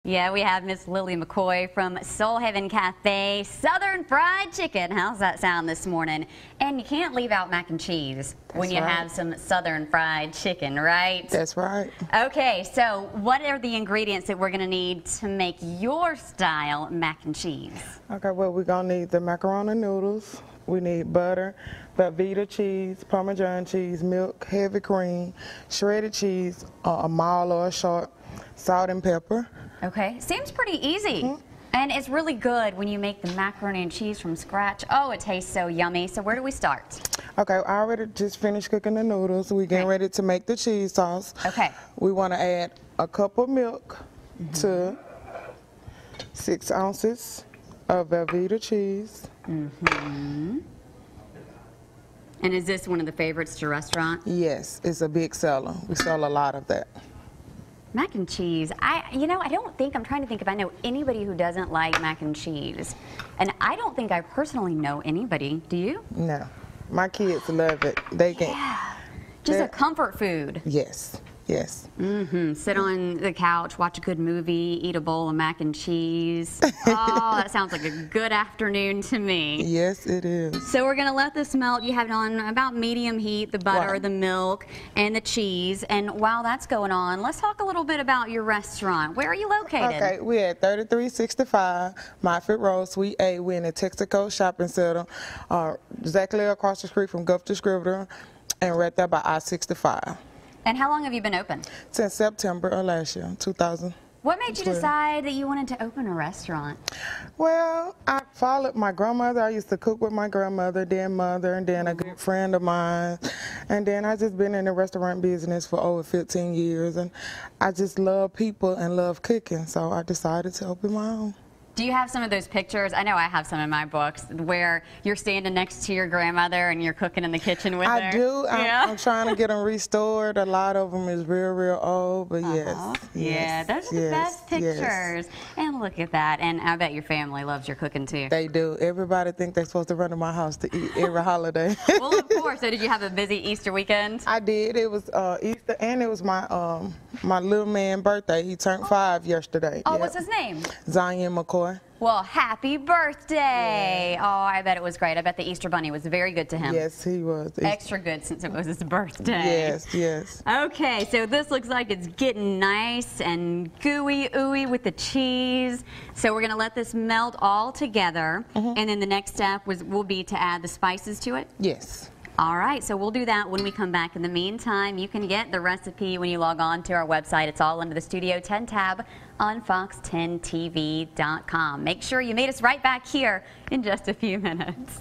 Yeah, we have Miss Lily McCoy from Soul Heaven Cafe, Southern Fried Chicken. How's that sound this morning? And you can't leave out mac and cheese when you have some Southern Fried Chicken, right? That's right. Okay, so what are the ingredients that we're going to need to make your style mac and cheese? Okay, well, we're going to need the macaroni noodles. We need butter, Velveeta cheese, Parmesan cheese, milk, heavy cream, shredded cheese, a mile or a short, salt and pepper. Okay, seems pretty easy. And it's really good when you make the macaroni and cheese from scratch. Oh, it tastes so yummy. So where do we start? Okay, I already just finished cooking the noodles. We're getting ready to make the cheese sauce. Okay. We want to add a cup of milk to 6 ounces of Velveeta cheese. And is this one of the favorites to restaurant? Yes, it's a big seller. We sell a lot of that. Mac and cheese. I'm trying to think if I know anybody who doesn't like mac and cheese. And I don't think I personally know anybody. Do you? No. My kids love it. They can. Yeah. Just a comfort food. Yes. Yes. Sit on the couch, watch a good movie, eat a bowl of mac and cheese. Oh, that sounds like a good afternoon to me. Yes, it is. So we're going to let this melt. You have it on about medium heat, the butter, the milk, and the cheese. And while that's going on, let's talk a little bit about your restaurant. Where are you located? Okay, we're at 3365 Moffitt Road, Suite A. We're in the Texaco Shopping Center, exactly across the street from Gulf Distributor, and right there by I-65. And how long have you been open? Since September of last year, 2000. What made you decide that you wanted to open a restaurant? Well, I followed my grandmother. I used to cook with my grandmother, then mother, and then a good friend of mine. And then I just been in the restaurant business for over 15 years. And I just love people and love cooking, so I decided to open my own. Do you have some of those pictures? I know I have some in my books where you're standing next to your grandmother and you're cooking in the kitchen with her. I do. I'm trying to get them restored. A lot of them is real, real old, but yeah, those are the best pictures. And look at that. And I bet your family loves your cooking too. They do. Everybody think they're supposed to run to my house to eat every holiday. Well, of course. So did you have a busy Easter weekend? I did. It was Easter, and it was my my little man's birthday. He turned 5 yesterday. Oh, what's his name? Zion McCoy. Well, happy birthday. Yeah. Oh, I bet it was great. I bet the Easter Bunny was very good to him. Yes, he was. Extra good since it was his birthday. Yes, yes. Okay, so this looks like it's getting nice and gooey, ooey with the cheese. So we're going to let this melt all together. And then the next step will be to add the spices to it? Yes. All right, so we'll do that when we come back. In the meantime, you can get the recipe when you log on to our website. It's all under the Studio 10 tab on fox10tv.com. Make sure you meet us right back here in just a few minutes.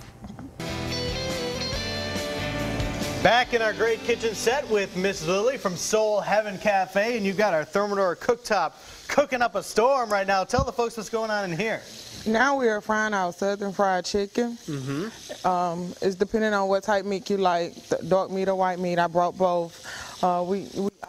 Back in our great kitchen set with Miss Lily from Soul Heaven Cafe, and you've got our Thermador cooktop cooking up a storm right now. Tell the folks what's going on in here. Now we are frying our Southern Fried Chicken. It's depending on what type meat you like, dark meat or white meat. I brought both. I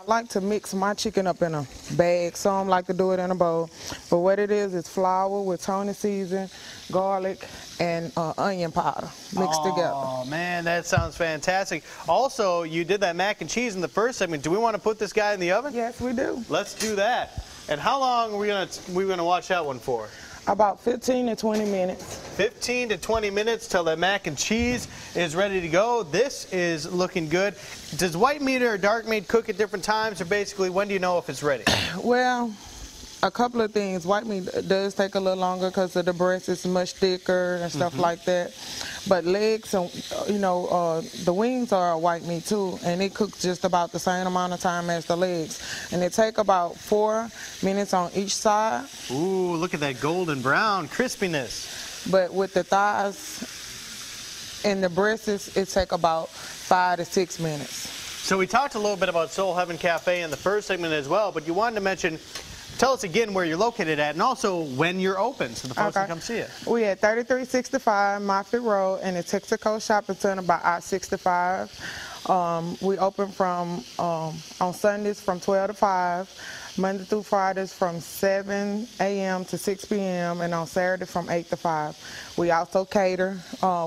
like to mix my chicken up in a bag. Some like to do it in a bowl. But what it is flour with Tony season, garlic, and onion powder mixed together. Oh man, that sounds fantastic. Also, you did that mac and cheese in the first segment. Do we want to put this guy in the oven? Yes, we do. Let's do that. And how long are we gonna watch that one for? About 15 to 20 minutes. 15 to 20 minutes till the mac and cheese is ready to go. This is looking good. Does white meat or dark meat cook at different times, or basically when do you know if it's ready? Well, a couple of things. White meat does take a little longer because of the breast is much thicker and stuff like that. But legs, the wings are white meat too, and it cooks just about the same amount of time as the legs. And it take about 4 minutes on each side. Ooh, look at that golden brown crispiness. But with the thighs and the breasts, it take about 5 to 6 minutes. So we talked a little bit about Soul Heaven Cafe in the first segment as well, but you wanted to mention, tell us again where you're located at and also when you're open so the folks can come see it. We at 3365 Moffitt Road in the Texaco Shopping Center by I-65. We open from on Sundays from 12 to 5, Monday through Fridays from 7 a.m. to 6 p.m. and on Saturday from 8 to 5. We also cater.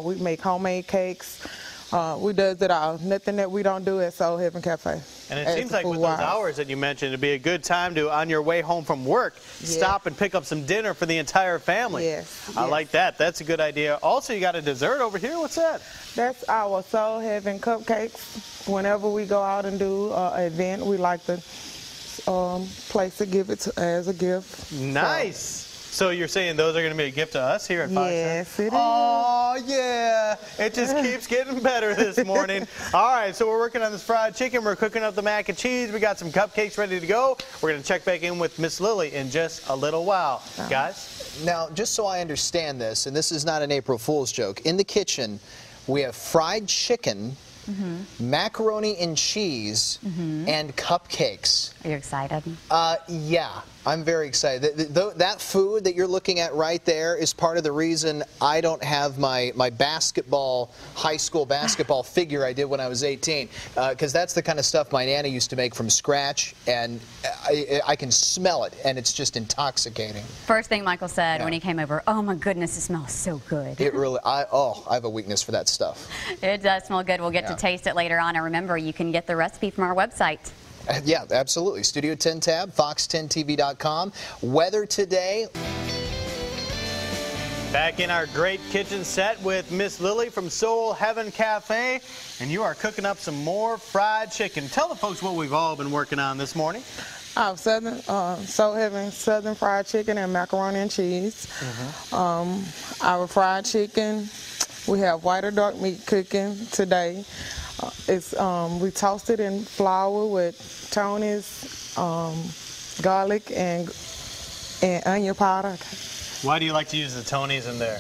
We make homemade cakes. We does it all. Nothing that we don't do at Soul Heaven Cafe. And it seems like with those hours that you mentioned, it'd be a good time to, on your way home from work, stop and pick up some dinner for the entire family. Yes. I like that. That's a good idea. Also, you got a dessert over here. What's that? That's our Soul Heaven cupcakes. Whenever we go out and do an event, we like to place to give it as a gift. Nice. So you're saying those are going to be a gift to us here at Fox? Yes, it is. Oh, yeah. It just keeps getting better this morning. All right, so we're working on this fried chicken. We're cooking up the mac and cheese. We got some cupcakes ready to go. We're going to check back in with Miss Lily in just a little while. Guys? Now, just so I understand this, and this is not an April Fool's joke, in the kitchen, we have fried chicken, macaroni and cheese, and cupcakes. Are you excited? Yeah, I'm very excited. That food that you're looking at right there is part of the reason I don't have my high school basketball figure I did when I was 18, because that's the kind of stuff my Nana used to make from scratch, and I can smell it, and it's just intoxicating. First thing Michael said when he came over, oh my goodness, it smells so good. It really, I have a weakness for that stuff. It does smell good. We'll get to taste it later on, and remember, you can get the recipe from our website. Yeah, absolutely. Studio 10 tab, fox10tv.com. Weather today. Back in our great kitchen set with Miss Lily from Soul Heaven Cafe, and you are cooking up some more fried chicken. Tell the folks what we've all been working on this morning. Our Soul Heaven Southern fried chicken and macaroni and cheese. Our fried chicken, we have white or dark meat cooking today. We toast it in flour with Tony's, garlic, and onion powder. Why do you like to use the Tonys in there?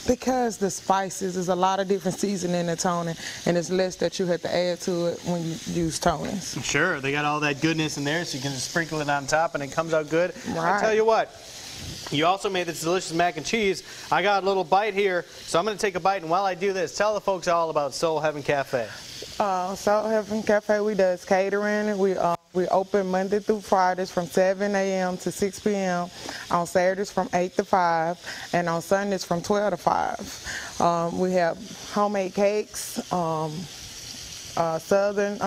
Because the spices, there's a lot of different seasoning in the Tony, and it's less that you have to add to it when you use Tonys. Sure, they got all that goodness in there, so you can just sprinkle it on top and it comes out good. Right. I tell you what, you also made this delicious mac and cheese. I got a little bite here, so I'm going to take a bite, and while I do this, tell the folks all about Soul Heaven Cafe. Soul Heaven Cafe, we does catering. We open Monday through Fridays from 7 a.m. to 6 p.m. On Saturdays from 8 to 5, and on Sundays from 12 to 5. We have homemade cakes, Southern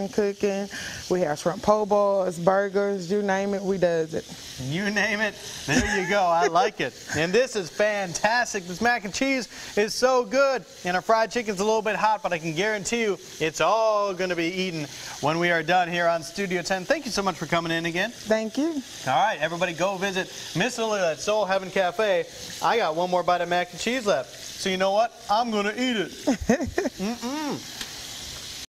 cooking. We have shrimp po' boys, burgers, you name it, we does it. You name it, there you go. I like it. And this is fantastic. This mac and cheese is so good. And our fried chicken's a little bit hot, but I can guarantee you it's all going to be eaten when we are done here on Studio 10. Thank you so much for coming in again. Thank you. All right, everybody go visit Miss Lily at Soul Heaven Cafe. I got one more bite of mac and cheese left. So you know what? I'm going to eat it.